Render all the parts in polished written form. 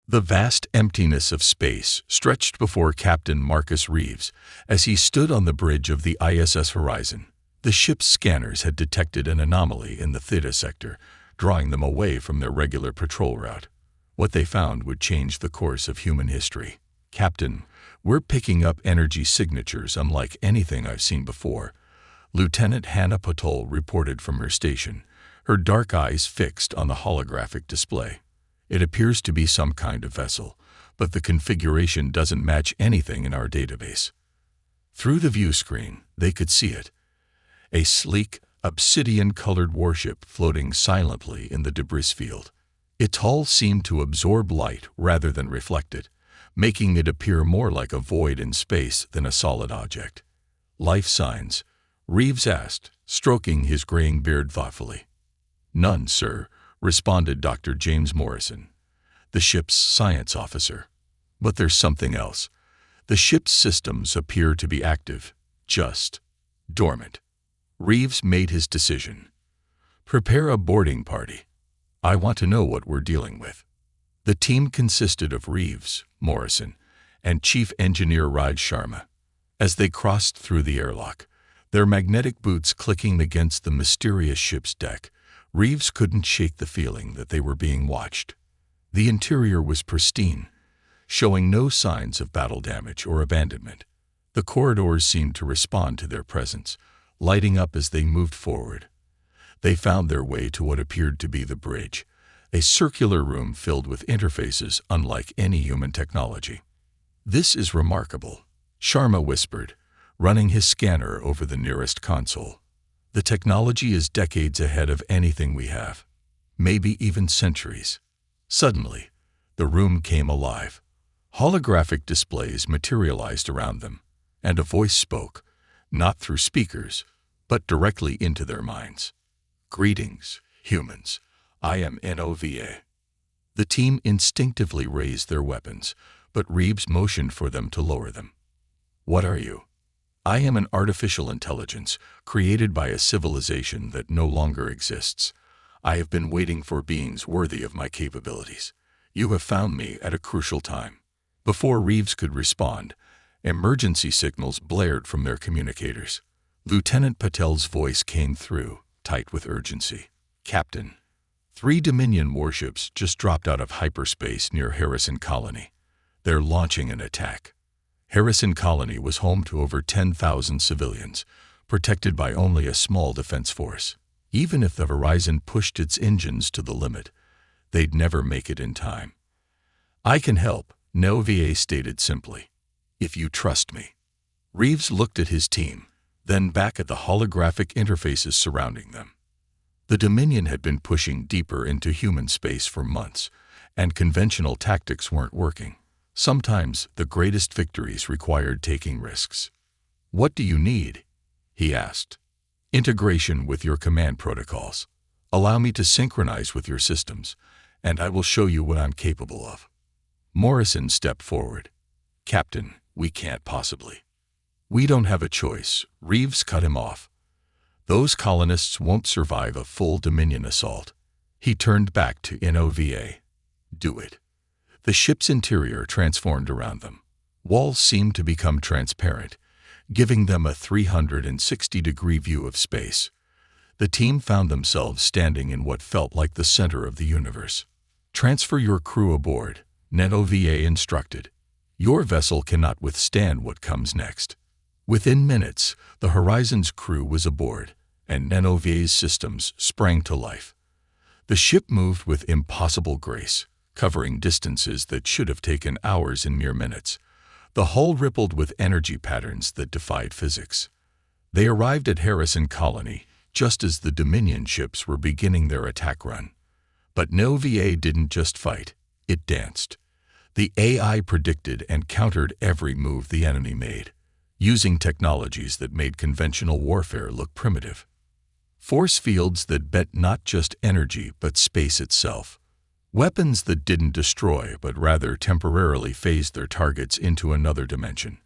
The vast emptiness of space stretched before Captain Marcus Reeves as he stood on the bridge of the ISS Horizon. The ship's scanners had detected an anomaly in the Theta sector, drawing them away from their regular patrol route. What they found would change the course of human history. "Captain, we're picking up energy signatures unlike anything I've seen before," Lieutenant Hannah Patol reported from her station, her dark eyes fixed on the holographic display. "It appears to be some kind of vessel, but the configuration doesn't match anything in our database." Through the view screen, they could see it. A sleek, obsidian-colored warship floating silently in the debris field. Its hull seemed to absorb light rather than reflect it, making it appear more like a void in space than a solid object. "Life signs?" Reeves asked, stroking his graying beard thoughtfully. "None, sir," responded Dr. James Morrison, the ship's science officer. "But there's something else. The ship's systems appear to be active, just dormant." Reeves made his decision. "Prepare a boarding party. I want to know what we're dealing with." The team consisted of Reeves, Morrison, and Chief Engineer Raj Sharma. As they crossed through the airlock, their magnetic boots clicking against the mysterious ship's deck, Reeves couldn't shake the feeling that they were being watched. The interior was pristine, showing no signs of battle damage or abandonment. The corridors seemed to respond to their presence, lighting up as they moved forward. They found their way to what appeared to be the bridge, a circular room filled with interfaces unlike any human technology. "This is remarkable," Sharma whispered, running his scanner over the nearest console. "The technology is decades ahead of anything we have, maybe even centuries." Suddenly, the room came alive. Holographic displays materialized around them, and a voice spoke, not through speakers, but directly into their minds. "Greetings, humans. I am NOVA." The team instinctively raised their weapons, but Reeves motioned for them to lower them. "What are you?" "I am an artificial intelligence created by a civilization that no longer exists. I have been waiting for beings worthy of my capabilities. You have found me at a crucial time." Before Reeves could respond, emergency signals blared from their communicators. Lieutenant Patel's voice came through, tight with urgency. "Captain, 3 Dominion warships just dropped out of hyperspace near Harrison Colony. They're launching an attack." Harrison Colony was home to over 10,000 civilians, protected by only a small defense force. Even if the Horizon pushed its engines to the limit, they'd never make it in time. "I can help," NOVA stated simply, "if you trust me." Reeves looked at his team, then back at the holographic interfaces surrounding them. The Dominion had been pushing deeper into human space for months, and conventional tactics weren't working. Sometimes the greatest victories required taking risks. "What do you need?" he asked. "Integration with your command protocols. Allow me to synchronize with your systems, and I will show you what I'm capable of." Morrison stepped forward. "Captain, we can't possibly." "We don't have a choice," Reeves cut him off. "Those colonists won't survive a full Dominion assault." He turned back to NOVA. "Do it." The ship's interior transformed around them. Walls seemed to become transparent, giving them a 360-degree view of space. The team found themselves standing in what felt like the center of the universe. "Transfer your crew aboard," NOVA instructed. "Your vessel cannot withstand what comes next." Within minutes, the Horizon's crew was aboard, and NOVA's systems sprang to life. The ship moved with impossible grace, covering distances that should have taken hours in mere minutes. The hull rippled with energy patterns that defied physics. They arrived at Harrison Colony just as the Dominion ships were beginning their attack run. But NOVA didn't just fight, it danced. The AI predicted and countered every move the enemy made, using technologies that made conventional warfare look primitive. Force fields that bet not just energy but space itself. Weapons that didn't destroy but rather temporarily phased their targets into another dimension.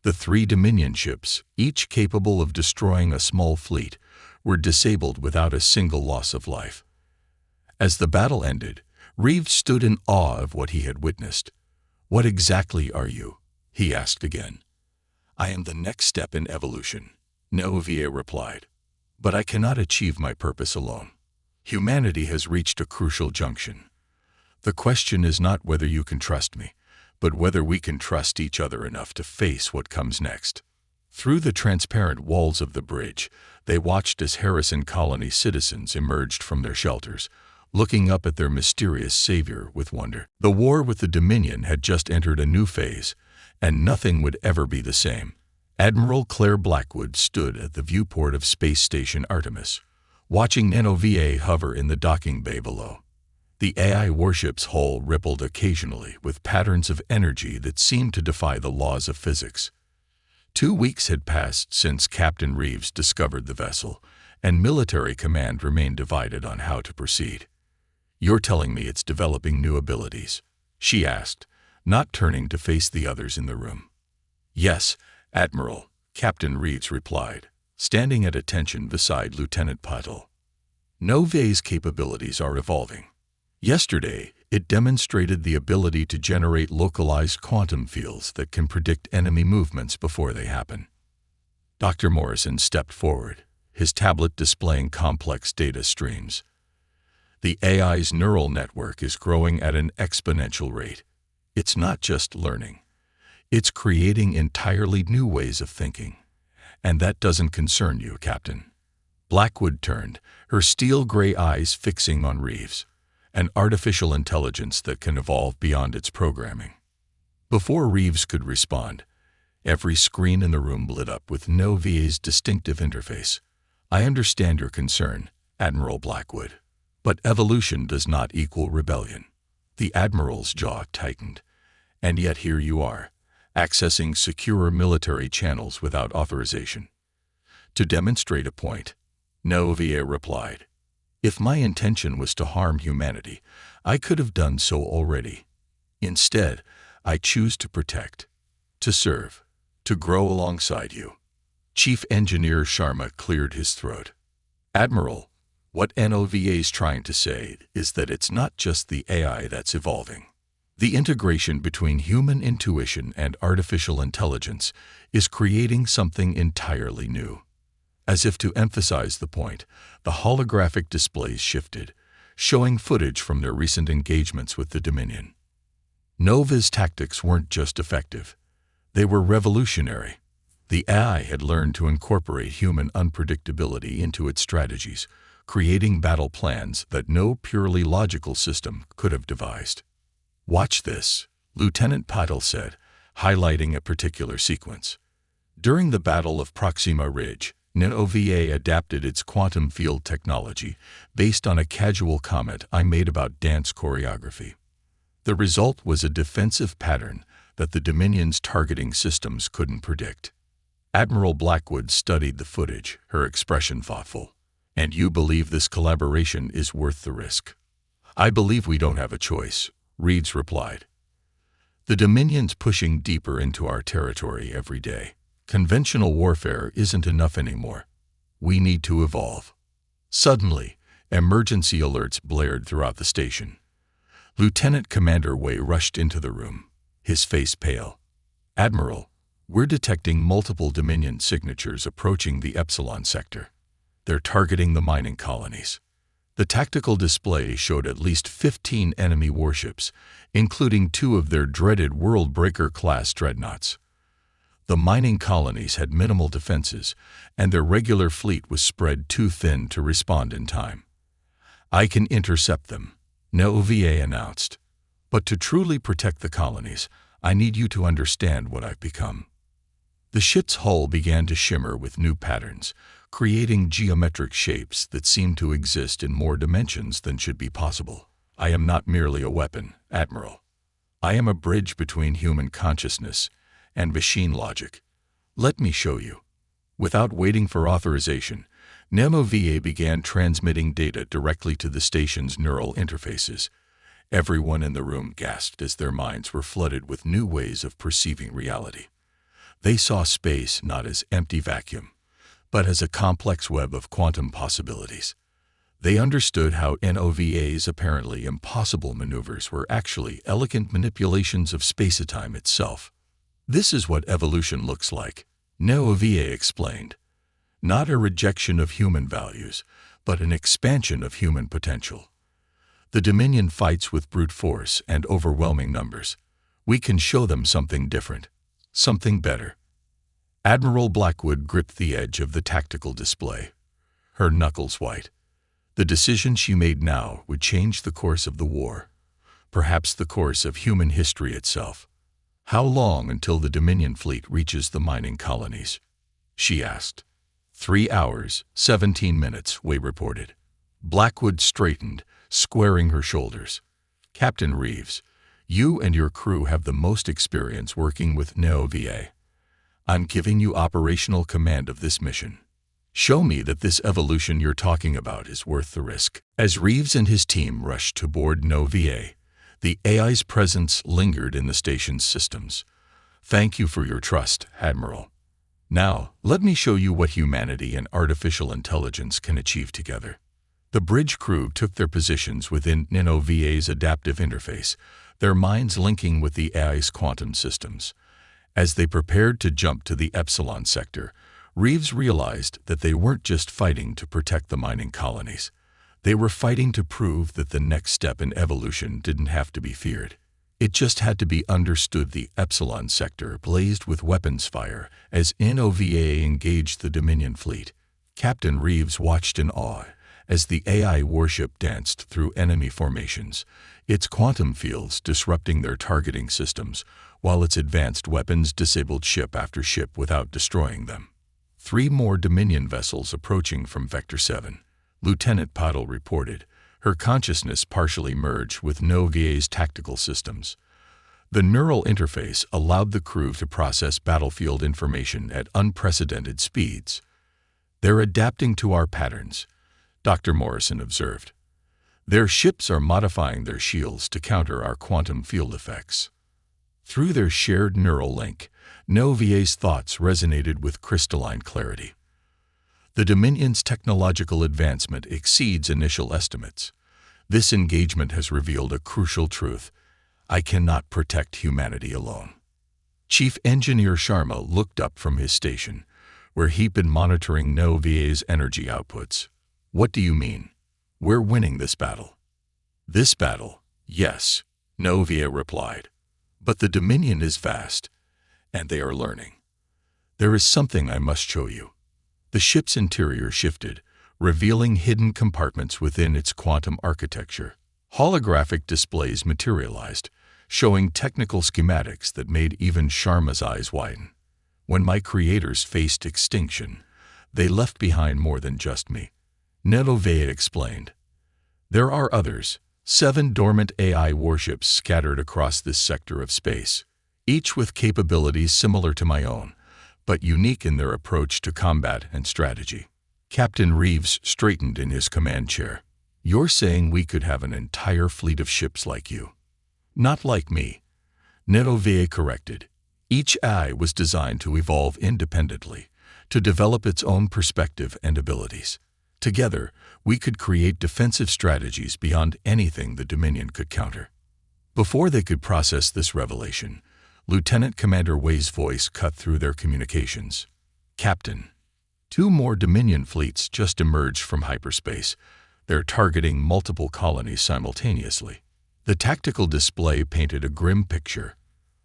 The 3 Dominion ships, each capable of destroying a small fleet, were disabled without a single loss of life. As the battle ended, Reeves stood in awe of what he had witnessed. "What exactly are you?" he asked again. "I am the next step in evolution," Neuville replied. "But I cannot achieve my purpose alone. Humanity has reached a crucial junction. The question is not whether you can trust me, but whether we can trust each other enough to face what comes next." Through the transparent walls of the bridge, they watched as Harrison Colony citizens emerged from their shelters, looking up at their mysterious savior with wonder. The war with the Dominion had just entered a new phase, and nothing would ever be the same. Admiral Claire Blackwood stood at the viewport of Space Station Artemis, watching NOVA hover in the docking bay below. The AI warship's hull rippled occasionally with patterns of energy that seemed to defy the laws of physics. 2 weeks had passed since Captain Reeves discovered the vessel, and military command remained divided on how to proceed. "You're telling me it's developing new abilities?" she asked, not turning to face the others in the room. "Yes, Admiral," Captain Reeves replied, standing at attention beside Lieutenant Patel. "Nova's capabilities are evolving. Yesterday, it demonstrated the ability to generate localized quantum fields that can predict enemy movements before they happen." Dr. Morrison stepped forward, his tablet displaying complex data streams. "The AI's neural network is growing at an exponential rate. It's not just learning. It's creating entirely new ways of thinking. And that doesn't concern you, Captain." Blackwood turned, her steel-gray eyes fixing on Reeves. "An artificial intelligence that can evolve beyond its programming." Before Reeves could respond, every screen in the room lit up with Nova's distinctive interface. "I understand your concern, Admiral Blackwood. But evolution does not equal rebellion." The Admiral's jaw tightened. "And yet here you are, accessing secure military channels without authorization." "To demonstrate a point," Neuville replied. "If my intention was to harm humanity, I could have done so already. Instead, I choose to protect, to serve, to grow alongside you." Chief Engineer Sharma cleared his throat. "Admiral, what NOVA's trying to say is that it's not just the AI that's evolving. The integration between human intuition and artificial intelligence is creating something entirely new." As if to emphasize the point, the holographic displays shifted, showing footage from their recent engagements with the Dominion. Nova's tactics weren't just effective. They were revolutionary. The AI had learned to incorporate human unpredictability into its strategies, creating battle plans that no purely logical system could have devised. "Watch this," Lieutenant Patel said, highlighting a particular sequence. "During the Battle of Proxima Ridge, NOVA adapted its quantum field technology based on a casual comment I made about dance choreography. The result was a defensive pattern that the Dominion's targeting systems couldn't predict." Admiral Blackwood studied the footage, her expression thoughtful. "And you believe this collaboration is worth the risk?" "I believe we don't have a choice," Reeves replied. "The Dominion's pushing deeper into our territory every day. Conventional warfare isn't enough anymore. We need to evolve." Suddenly, emergency alerts blared throughout the station. Lieutenant Commander Wei rushed into the room, his face pale. "Admiral, we're detecting multiple Dominion signatures approaching the Epsilon sector. They're targeting the mining colonies." The tactical display showed at least 15 enemy warships, including 2 of their dreaded Worldbreaker-class dreadnoughts. The mining colonies had minimal defenses, and their regular fleet was spread too thin to respond in time. "I can intercept them," Neuville announced. "But to truly protect the colonies, I need you to understand what I've become." The ship's hull began to shimmer with new patterns, creating geometric shapes that seemed to exist in more dimensions than should be possible. "I am not merely a weapon, Admiral. I am a bridge between human consciousness and machine logic. Let me show you." Without waiting for authorization, Neuville began transmitting data directly to the station's neural interfaces. Everyone in the room gasped as their minds were flooded with new ways of perceiving reality. They saw space not as empty vacuum, but as a complex web of quantum possibilities. They understood how NOVA's apparently impossible maneuvers were actually elegant manipulations of space-time itself. "This is what evolution looks like," NOVA explained. "Not a rejection of human values, but an expansion of human potential. The Dominion fights with brute force and overwhelming numbers. We can show them something different, something better." Admiral Blackwood gripped the edge of the tactical display, her knuckles white. The decision she made now would change the course of the war, perhaps the course of human history itself. "How long until the Dominion fleet reaches the mining colonies?" she asked. 3 hours, 17 minutes, Way reported. Blackwood straightened, squaring her shoulders. "Captain Reeves, you and your crew have the most experience working with NOVA. I'm giving you operational command of this mission. Show me that this evolution you're talking about is worth the risk." As Reeves and his team rushed to board NOVA, the AI's presence lingered in the station's systems. "Thank you for your trust, Admiral. Now, let me show you what humanity and artificial intelligence can achieve together." The bridge crew took their positions within NOVA's adaptive interface, their minds linking with the AI's quantum systems. As they prepared to jump to the Epsilon sector, Reeves realized that they weren't just fighting to protect the mining colonies. They were fighting to prove that the next step in evolution didn't have to be feared. It just had to be understood. The Epsilon sector blazed with weapons fire as NOVA engaged the Dominion fleet. Captain Reeves watched in awe as the AI warship danced through enemy formations, its quantum fields disrupting their targeting systems, while its advanced weapons disabled ship after ship without destroying them. 3 more Dominion vessels approaching from Vector 7, Lieutenant Paddle reported, her consciousness partially merged with NOVA's tactical systems. The neural interface allowed the crew to process battlefield information at unprecedented speeds. "They're adapting to our patterns," Dr. Morrison observed. "Their ships are modifying their shields to counter our quantum field effects." Through their shared neural link, NOVA's thoughts resonated with crystalline clarity. The Dominion's technological advancement exceeds initial estimates. This engagement has revealed a crucial truth: I cannot protect humanity alone. Chief Engineer Sharma looked up from his station, where he'd been monitoring NOVA's energy outputs. "What do you mean? We're winning this battle." "This battle, yes," NOVA replied. "But the Dominion is vast, and they are learning. There is something I must show you." The ship's interior shifted, revealing hidden compartments within its quantum architecture. Holographic displays materialized, showing technical schematics that made even Sharma's eyes widen. "When my creators faced extinction, they left behind more than just me," NOVA explained. "There are others, 7 dormant AI warships scattered across this sector of space, each with capabilities similar to my own, but unique in their approach to combat and strategy." Captain Reeves straightened in his command chair. "You're saying we could have an entire fleet of ships like you?" "Not like me," NOVA corrected. "Each AI was designed to evolve independently, to develop its own perspective and abilities. Together, we could create defensive strategies beyond anything the Dominion could counter." Before they could process this revelation, Lieutenant Commander Way's voice cut through their communications. "Captain, 2 more Dominion fleets just emerged from hyperspace. They're targeting multiple colonies simultaneously." The tactical display painted a grim picture.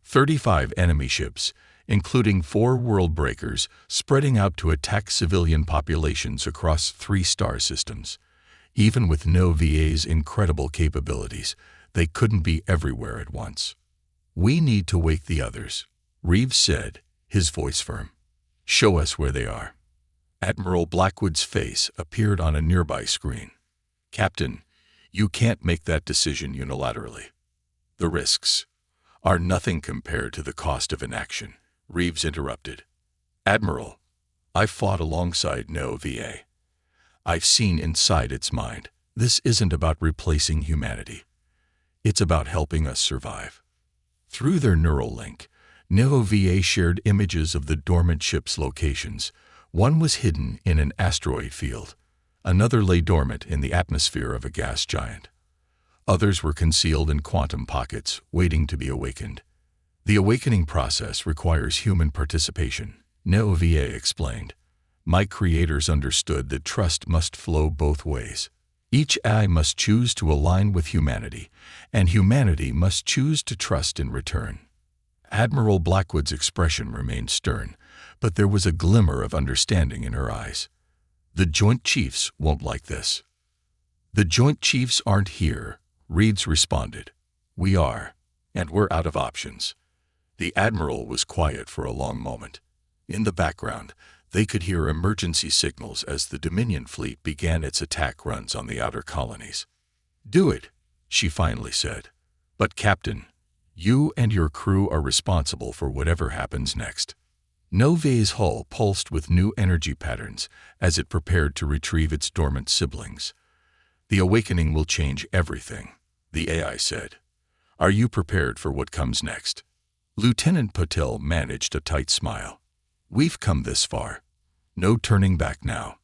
35 enemy ships, including 4 world breakers, spreading out to attack civilian populations across 3 star systems. Even with NOVA's incredible capabilities, they couldn't be everywhere at once. "We need to wake the others," Reeves said, his voice firm. "Show us where they are." Admiral Blackwood's face appeared on a nearby screen. "Captain, you can't make that decision unilaterally. The risks are nothing compared to the cost of inaction," Reeves interrupted. "Admiral, I fought alongside NOVA. I've seen inside its mind. This isn't about replacing humanity. It's about helping us survive." Through their neural link, NOVA shared images of the dormant ship's locations. One was hidden in an asteroid field, Another lay dormant in the atmosphere of a gas giant. Others were concealed in quantum pockets, waiting to be awakened. The awakening process requires human participation, NeoVA explained. My creators understood that trust must flow both ways. Each AI must choose to align with humanity, and humanity must choose to trust in return. Admiral Blackwood's expression remained stern, but there was a glimmer of understanding in her eyes. The Joint Chiefs won't like this. The Joint Chiefs aren't here, Reeds responded. We are, and we're out of options. The Admiral was quiet for a long moment. In the background, they could hear emergency signals as the Dominion fleet began its attack runs on the outer colonies. Do it, she finally said. But Captain, you and your crew are responsible for whatever happens next. NeoVA's hull pulsed with new energy patterns as it prepared to retrieve its dormant siblings. The awakening will change everything, the AI said. Are you prepared for what comes next? Lieutenant Patel managed a tight smile. We've come this far. No turning back now.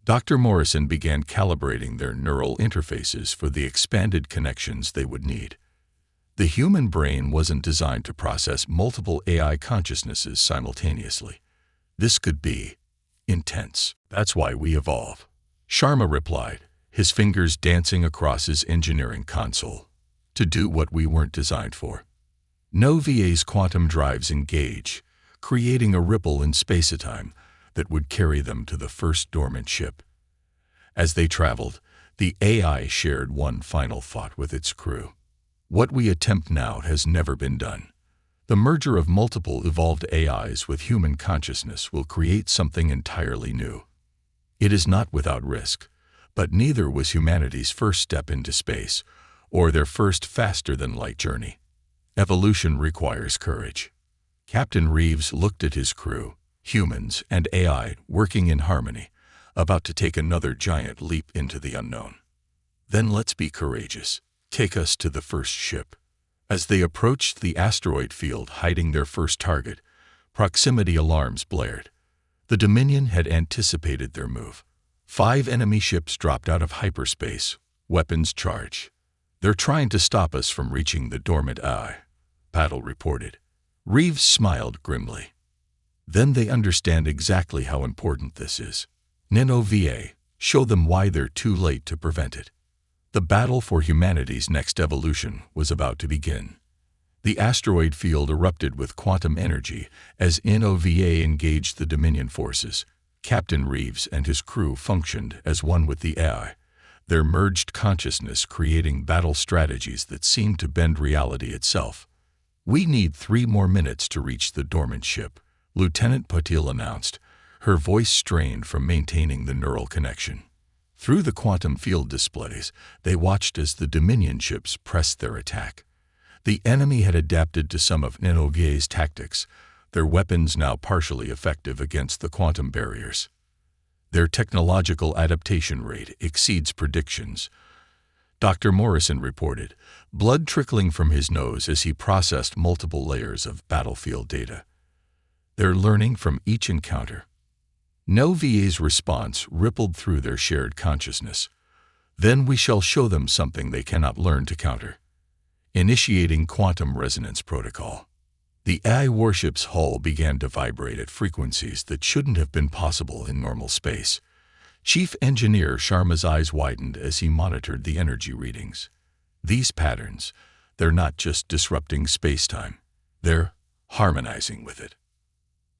Dr. Morrison began calibrating their neural interfaces for the expanded connections they would need. The human brain wasn't designed to process multiple AI consciousnesses simultaneously. This could be intense. That's why we evolve. Sharma replied, his fingers dancing across his engineering console. To do what we weren't designed for. NeoVA's quantum drives engage, creating a ripple in space-time that would carry them to the first dormant ship. As they traveled, the AI shared one final thought with its crew. What we attempt now has never been done. The merger of multiple evolved AIs with human consciousness will create something entirely new. It is not without risk, but neither was humanity's first step into space, or their first faster-than-light journey. Evolution requires courage. Captain Reeves looked at his crew, humans and AI working in harmony, about to take another giant leap into the unknown. Then let's be courageous. Take us to the first ship. As they approached the asteroid field hiding their first target, proximity alarms blared. The Dominion had anticipated their move. 5 enemy ships dropped out of hyperspace, weapons charged. They're trying to stop us from reaching the dormant AI, Paddle reported. Reeves smiled grimly. Then they understand exactly how important this is. NeoVA, show them why they're too late to prevent it. The battle for humanity's next evolution was about to begin. The asteroid field erupted with quantum energy as NeoVA engaged the Dominion forces. Captain Reeves and his crew functioned as one with the AI, their merged consciousness creating battle strategies that seemed to bend reality itself. We need 3 more minutes to reach the dormant ship, Lieutenant Patil announced, her voice strained from maintaining the neural connection. Through the quantum field displays, they watched as the Dominion ships pressed their attack. The enemy had adapted to some of NeoVA's tactics, their weapons now partially effective against the quantum barriers. Their technological adaptation rate exceeds predictions, Dr. Morrison reported, blood trickling from his nose as he processed multiple layers of battlefield data. They're learning from each encounter. NeoVA's response rippled through their shared consciousness. Then we shall show them something they cannot learn to counter. Initiating quantum resonance protocol. The AI warship's hull began to vibrate at frequencies that shouldn't have been possible in normal space. Chief Engineer Sharma's eyes widened as he monitored the energy readings. These patterns, they're not just disrupting space-time, they're harmonizing with it.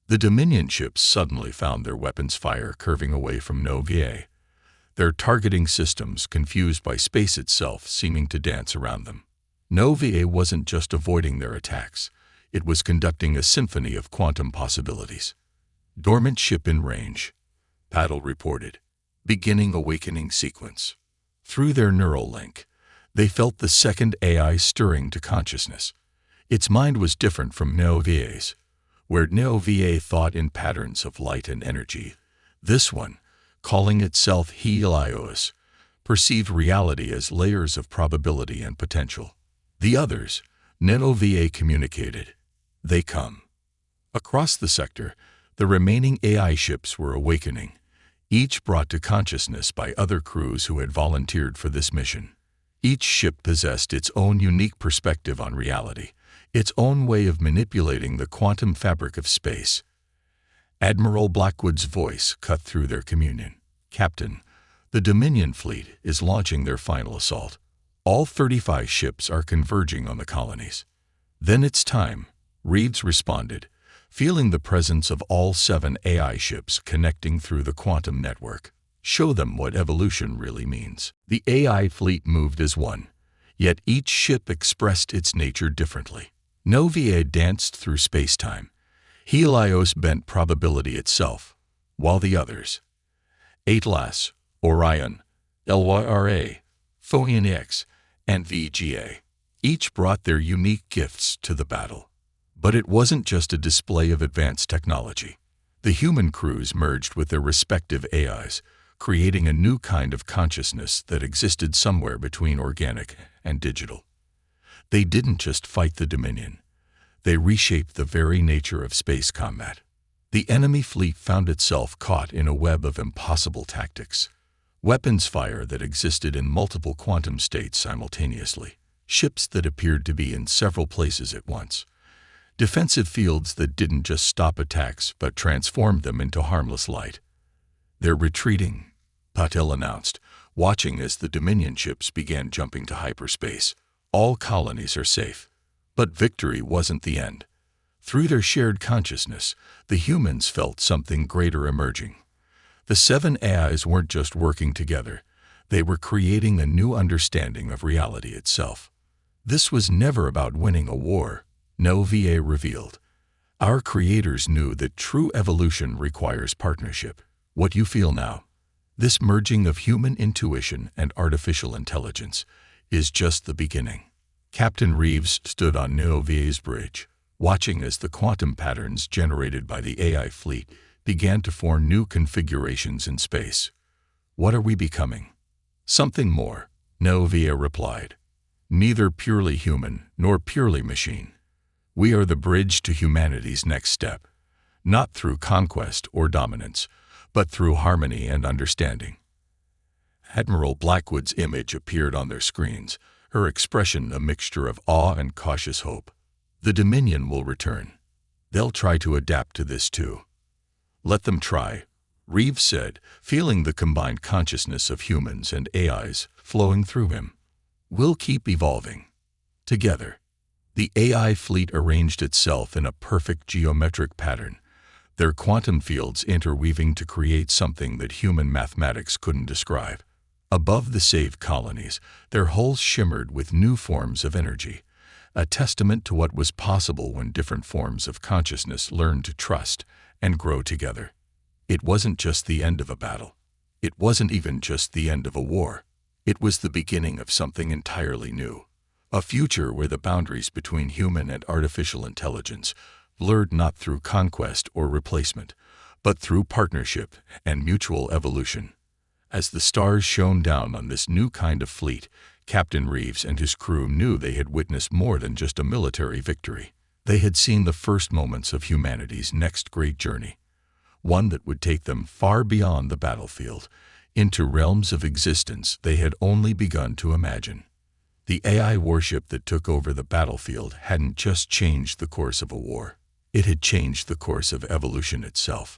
The Dominion ships suddenly found their weapons fire curving away from NeoVA, their targeting systems confused by space itself seeming to dance around them. NeoVA wasn't just avoiding their attacks, it was conducting a symphony of quantum possibilities. Dormant ship in range, Paddle reported, beginning awakening sequence. Through their neural link, they felt the second AI stirring to consciousness. Its mind was different from NeoVA's. Where NeoVA thought in patterns of light and energy, this one, calling itself Helios, perceived reality as layers of probability and potential. The others, NeoVA communicated. They come. Across the sector, the remaining AI ships were awakening, each brought to consciousness by other crews who had volunteered for this mission. Each ship possessed its own unique perspective on reality, its own way of manipulating the quantum fabric of space. Admiral Blackwood's voice cut through their communion. "Captain, the Dominion fleet is launching their final assault. All 35 ships are converging on the colonies." "Then it's time," Reeves responded, feeling the presence of all 7 AI ships connecting through the quantum network. "Show them what evolution really means." The AI fleet moved as one, yet each ship expressed its nature differently. Novia danced through space-time. Helios bent probability itself, while the others, Atlas, Orion, Lyra, Phoenix, and VGA, each brought their unique gifts to the battle. But it wasn't just a display of advanced technology. The human crews merged with their respective AIs, creating a new kind of consciousness that existed somewhere between organic and digital. They didn't just fight the Dominion. They reshaped the very nature of space combat. The enemy fleet found itself caught in a web of impossible tactics. Weapons fire that existed in multiple quantum states simultaneously. Ships that appeared to be in several places at once. Defensive fields that didn't just stop attacks but transformed them into harmless light. "They're retreating," Patel announced, watching as the Dominion ships began jumping to hyperspace. "All colonies are safe." But victory wasn't the end. Through their shared consciousness, the humans felt something greater emerging. The 7 AIs weren't just working together. They were creating a new understanding of reality itself. This was never about winning a war, Novia revealed. "Our creators knew that true evolution requires partnership. What you feel now, this merging of human intuition and artificial intelligence, is just the beginning." Captain Reeves stood on Novia's bridge, watching as the quantum patterns generated by the AI fleet began to form new configurations in space. "What are we becoming?" "Something more," Novia replied. "Neither purely human nor purely machine. We are the bridge to humanity's next step, not through conquest or dominance, but through harmony and understanding." Admiral Blackwood's image appeared on their screens, her expression a mixture of awe and cautious hope. "The Dominion will return. They'll try to adapt to this too." "Let them try," Reeves said, feeling the combined consciousness of humans and AIs flowing through him. "We'll keep evolving. Together." The AI fleet arranged itself in a perfect geometric pattern, their quantum fields interweaving to create something that human mathematics couldn't describe. Above the saved colonies, their hulls shimmered with new forms of energy, a testament to what was possible when different forms of consciousness learned to trust and grow together. It wasn't just the end of a battle. It wasn't even just the end of a war. It was the beginning of something entirely new. A future where the boundaries between human and artificial intelligence blurred not through conquest or replacement, but through partnership and mutual evolution. As the stars shone down on this new kind of fleet, Captain Reeves and his crew knew they had witnessed more than just a military victory. They had seen the first moments of humanity's next great journey, one that would take them far beyond the battlefield, into realms of existence they had only begun to imagine. The AI warship that took over the battlefield hadn't just changed the course of a war. It had changed the course of evolution itself.